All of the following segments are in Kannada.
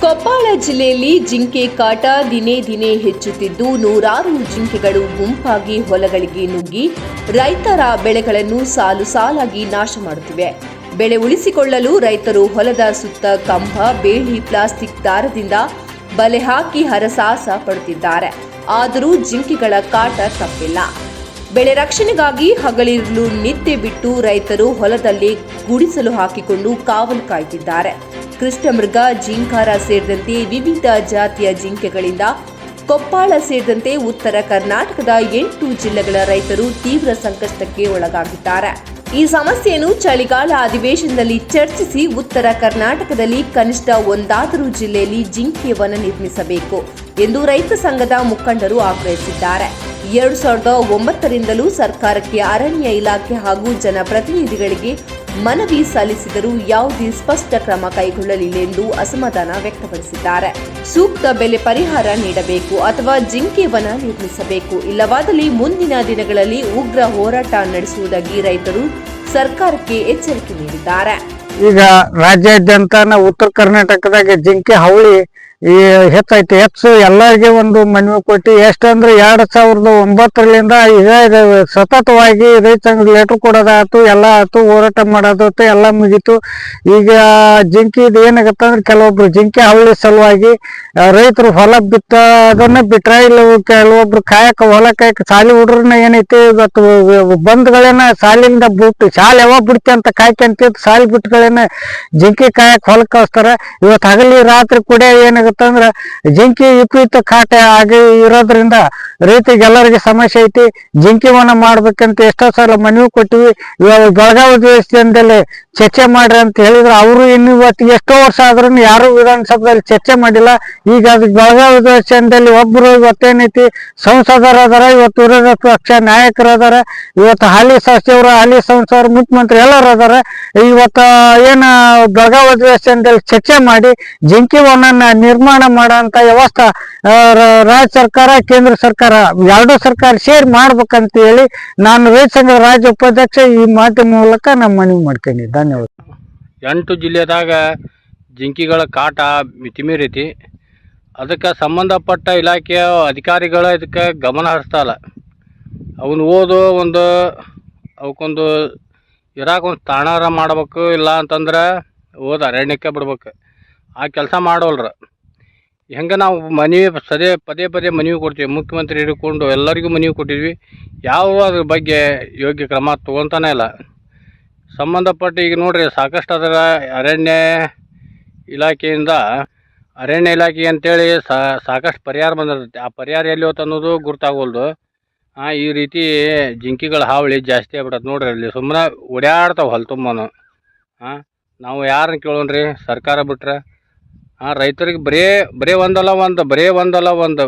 ಕೊಪ್ಪಳ ಜಿಲ್ಲೆಯಲ್ಲಿ ಜಿಂಕೆ ಕಾಟ ದಿನೇ ದಿನೇ ಹೆಚ್ಚುತ್ತಿದ್ದು ನೂರಾರು ಜಿಂಕೆಗಳು ಗುಂಪಾಗಿ ಹೊಲಗಳಿಗೆ ನುಗ್ಗಿ ರೈತರ ಬೆಳೆಗಳನ್ನು ಸಾಲು ಸಾಲಾಗಿ ನಾಶ ಮಾಡುತ್ತಿವೆ. ಬೆಳೆ ಉಳಿಸಿಕೊಳ್ಳಲು ರೈತರು ಹೊಲದ ಸುತ್ತ ಕಂಬ, ಬೇಲಿ, ಪ್ಲಾಸ್ಟಿಕ್ ದಾರದಿಂದ ಬಲೆ ಹಾಕಿ ಹರಸಾಹಸ ಪಡುತ್ತಿದ್ದಾರೆ. ಆದರೂ ಜಿಂಕೆಗಳ ಕಾಟ ತಪ್ಪಿಲ್ಲ. ಬೆಳೆ ರಕ್ಷಣೆಗಾಗಿ ಹಗಲಿರುಳು ನಿದ್ದೆ ಬಿಟ್ಟು ರೈತರು ಹೊಲದಲ್ಲಿ ಗುಡಿಸಲು ಹಾಕಿಕೊಂಡು ಕಾವಲು ಕಾಯ್ತಿದ್ದಾರೆ. ಕೃಷ್ಣಮೃಗ, ಜಿಂಕಾರ ಸೇರಿದಂತೆ ವಿವಿಧ ಜಾತಿಯ ಜಿಂಕೆಗಳಿಂದ ಕೊಪ್ಪಳ ಸೇರಿದಂತೆ ಉತ್ತರ ಕರ್ನಾಟಕದ 8 ಜಿಲ್ಲೆಗಳ ರೈತರು ತೀವ್ರ ಸಂಕಷ್ಟಕ್ಕೆ ಒಳಗಾಗಿದ್ದಾರೆ. ಈ ಸಮಸ್ಯೆಯನ್ನು ಚಳಿಗಾಲ ಅಧಿವೇಶನದಲ್ಲಿ ಚರ್ಚಿಸಿ ಉತ್ತರ ಕರ್ನಾಟಕದಲ್ಲಿ ಕನಿಷ್ಠ ಒಂದಾದರೂ ಜಿಲ್ಲೆಯಲ್ಲಿ ಜಿಂಕೆ ವನ ನಿರ್ಮಿಸಬೇಕು ಎಂದು ರೈತ ಸಂಘದ ಮುಖಂಡರು ಆಗ್ರಹಿಸಿದ್ದಾರೆ. 2009ರಿಂದಲೂ ಸರ್ಕಾರಕ್ಕೆ ಅರಣ್ಯ ಇಲಾಖೆ ಹಾಗೂ ಜನಪ್ರತಿನಿಧಿಗಳಿಗೆ ಮನವಿ ಸಲ್ಲಿಸಿದರೂ ಯಾವುದೇ ಸ್ಪಷ್ಟ ಕ್ರಮ ಕೈಗೊಳ್ಳಲಿಲ್ಲ ಎಂದು ಅಸಮಾಧಾನ ವ್ಯಕ್ತಪಡಿಸಿದ್ದಾರೆ. ಸೂಕ್ತ ಬೆಲೆ ಪರಿಹಾರ ನೀಡಬೇಕು ಅಥವಾ ಜಿಂಕೆ ವನ ನಿರ್ಮಿಸಬೇಕು, ಇಲ್ಲವಾದಲ್ಲಿ ಮುಂದಿನ ದಿನಗಳಲ್ಲಿ ಉಗ್ರ ಹೋರಾಟ ನಡೆಸುವುದಾಗಿ ರೈತರು ಸರ್ಕಾರಕ್ಕೆ ಎಚ್ಚರಿಕೆ ನೀಡಿದ್ದಾರೆ. ಈಗ ರಾಜ್ಯಾದ್ಯಂತ ಉತ್ತರ ಕರ್ನಾಟಕದಾಗ ಜಿಂಕೆ ಹಾವಳಿ ಹೆಚ್ಚೈತಿ. ಎಲ್ಲರಿಗೆ ಒಂದು ಮನವಿ ಕೊಟ್ಟು ಎಷ್ಟಂದ್ರೆ 2009ರಿಂದ ಈಗ ಸತತವಾಗಿ ರೈತ ಸಂಘ ಲೆಟರ್ ಕೊಡೋದಾಯ್ತು, ಎಲ್ಲ ಆಯ್ತು, ಹೋರಾಟ ಮಾಡೋದಾಯ್ತು, ಎಲ್ಲ ಮುಗೀತು. ಈಗ ಜಿಂಕಿದು ಏನಾಗತ್ತಂದ್ರೆ ಕೆಲವೊಬ್ರು ಜಿಂಕೆ ಹಾವಳಿ ಸಲುವಾಗಿ ರೈತರು ಹೊಲ ಅದನ್ನ ಬಿಟ್ರೆ ಇಲ್ಲ ಕೆಲವೊಬ್ರು ಹೊಲ ಕಾಯಕ ಶಾಲೆ ಹುಡ್ರನ್ನ ಏನೈತಿ ಇವತ್ತು ಬಂದ್ಗಳೇನ ಶಾಲೆಯಿಂದ ಬಿಟ್ಟು ಶಾಲೆ ಯಾವಾಗ ಬಿಡ್ತಿ ಅಂತ ಕಾಯ್ಕಂತಿದ್ದು ಶಾಲೆ ಬಿಟ್ಟುಗಳೇನ ಜಿಂಕೆ ಕಾಯಕ್ ಹೊಲಕ್ಕೆ ಕಳಿಸ್ತಾರ. ಇವತ್ತು ಹಗಲಿ ರಾತ್ರಿ ಕೂಡ ಏನಾಗುತ್ತಂದ್ರ ಜಿಂಕಿ ವಿಪರೀತ ಕಾಟ ಆಗಿ ಇರೋದ್ರಿಂದ ರೈತರಿಗೆಲ್ಲರಿಗೆ ಸಮಸ್ಯೆ ಐತಿ. ಜಿಂಕಿ ವನ ಮಾಡ್ಬೇಕಂತ ಎಷ್ಟೋ ಸಲ ಮನವಿ ಕೊಟ್ಟಿವಿ. ಇವಾಗ ಬೆಳಗಾವಿ ದೇಶದಲ್ಲಿ ಚರ್ಚೆ ಮಾಡ್ರಿ ಅಂತ ಹೇಳಿದ್ರು. ಅವರು ಇನ್ನು ಇವತ್ತು ಎಷ್ಟೋ ವರ್ಷ ಆದ್ರೂ ಯಾರು ವಿಧಾನಸಭೆಯಲ್ಲಿ ಚರ್ಚೆ ಮಾಡಿಲ್ಲ. ಈಗ ಅದು ಬೆಳಗಾವಿ ದೇಶದಲ್ಲಿ ಒಬ್ರು ಇವತ್ತೇನೈತಿ ಸಂಸದರು ಅದಾರ, ಇವತ್ತು ವಿರೋಧ ಪಕ್ಷ ನಾಯಕರು ಅದಾರ, ಇವತ್ತು ಹಾಲಿ ಸಚಿವರು, ಹಾಲಿ ಸಂಸದರು, ಮುಖ್ಯಮಂತ್ರಿ ಎಲ್ಲರೂ ಅದಾರ. ಇವತ್ತು ಏನ ಬೆಳಗಾವಿ ಅಧಿವೇಶನದಲ್ಲಿ ಚರ್ಚೆ ಮಾಡಿ ಜಿಂಕಿ ವನ ನಿರ್ಮಾಣ ಮಾಡೋಂಥ ವ್ಯವಸ್ಥೆ ರಾಜ್ಯ ಸರ್ಕಾರ, ಕೇಂದ್ರ ಸರ್ಕಾರ ಎರಡೂ ಸರ್ಕಾರ ಸೇರಿ ಮಾಡ್ಬೇಕಂತ ಹೇಳಿ ನಾನು ರೈತ ಸಂಘದ ರಾಜ್ಯ ಉಪಾಧ್ಯಕ್ಷ ಈ ಮಾಧ್ಯಮ ಮೂಲಕ ನಮ್ಮ ಮನವಿ ಮಾಡ್ತೀನಿ. ಧನ್ಯವಾದ. 8 ಜಿಲ್ಲೆದಾಗ ಜಿಂಕಿಗಳ ಕಾಟ ಮಿತಿಮೀರೈತಿ. ಅದಕ್ಕೆ ಸಂಬಂಧಪಟ್ಟ ಇಲಾಖೆಯ ಅಧಿಕಾರಿಗಳು ಇದಕ್ಕೆ ಗಮನ ಹರಿಸ್ತಲ್ಲ. ಅವನು ಅವಕ್ಕೊಂದು ಇರಾಕೊಂದು ತಾಣಾರ ಮಾಡ್ಬೇಕು, ಇಲ್ಲ ಅಂತಂದ್ರೆ ಅರಣ್ಯಕ್ಕೆ ಬಿಡ್ಬೇಕು. ಆ ಕೆಲಸ ಮಾಡೋಲ್ರ. ಹೆಂಗೆ ನಾವು ಪದೇ ಪದೇ ಮನವಿ ಕೊಡ್ತೀವಿ, ಮುಖ್ಯಮಂತ್ರಿ ಹಿಡ್ಕೊಂಡು ಎಲ್ಲರಿಗೂ ಮನವಿ ಕೊಟ್ಟಿದ್ವಿ. ಯಾವ ಅದ್ರ ಬಗ್ಗೆ ಯೋಗ್ಯ ಕ್ರಮ ತೊಗೊತಾನೆ ಇಲ್ಲ. ಸಂಬಂಧಪಟ್ಟ ಈಗ ನೋಡ್ರಿ, ಸಾಕಷ್ಟು ಅದರ ಅರಣ್ಯ ಇಲಾಖೆ ಅಂತೇಳಿ ಸಾಕಷ್ಟು ಪರಿಹಾರ ಬಂದಿರ್ತೈತಿ. ಆ ಪರಿಹಾರ ಎಲ್ಲಿ ಹೋತ ಅನ್ನೋದು ಗುರ್ತಾಗೋಲ್ದು. ಈ ರೀತಿ ಜಿಂಕಿಗಳ ಹಾವಳಿ ಜಾಸ್ತಿ ಆಗ್ಬಿಡತ್ತೆ ನೋಡ್ರಿ. ಅಲ್ಲಿ ಸುಮ್ಮನೆ ಓಡಾಡ್ತಾವೆ ಹೊಲ ತುಂಬನು. ನಾವು ಯಾರನ್ನ ಕೇಳೋಣ್ರಿ? ಸರ್ಕಾರ ಬಿಟ್ರೆ ರೈತರಿಗೆ ಬರೇ ಒಂದಲ್ಲ ಒಂದು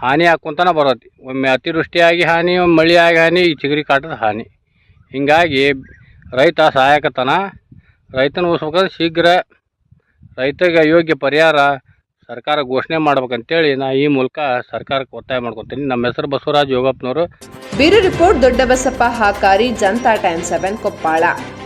ಹಾನಿ ಹಾಕ್ಕೊಂತಾನೆ ಬರತ್ತೆ. ಒಮ್ಮೆ ಅತಿವೃಷ್ಟಿಯಾಗಿ ಹಾನಿ, ಒಮ್ಮೆ ಮಳೆಯಾಗಿ ಹಾನಿ, ಈ ಚಿಗರಿ ಕಾಟದ ಹಾನಿ. ಹೀಗಾಗಿ ರೈತ ಸಹಾಯಕತನ ರೈತನ ಉಳಿಸ್ಬೇಕಂದ್ರೆ ಶೀಘ್ರ ರೈತಗೆ ಯೋಗ್ಯ ಪರಿಹಾರ ಸರ್ಕಾರ ಘೋಷಣೆ ಮಾಡ್ಬೇಕಂತೇಳಿ ನಾ ಈ ಮೂಲಕ ಸರ್ಕಾರಕ್ಕೆ ಒತ್ತಾಯ ಮಾಡ್ಕೊತೀನಿ. ನಮ್ಮ ಹೆಸರು ಬಸವರಾಜ್ ಯೋಗಪ್ಪನವರು. ಬ್ಯೂರೋ ರಿಪೋರ್ಟ್, ದೊಡ್ಡಬಸಪ್ಪ ಹಾಕಾರಿ, ಜನತಾ ಟೈಮ್ಸ್ 7 ಕೊಪ್ಪಳ.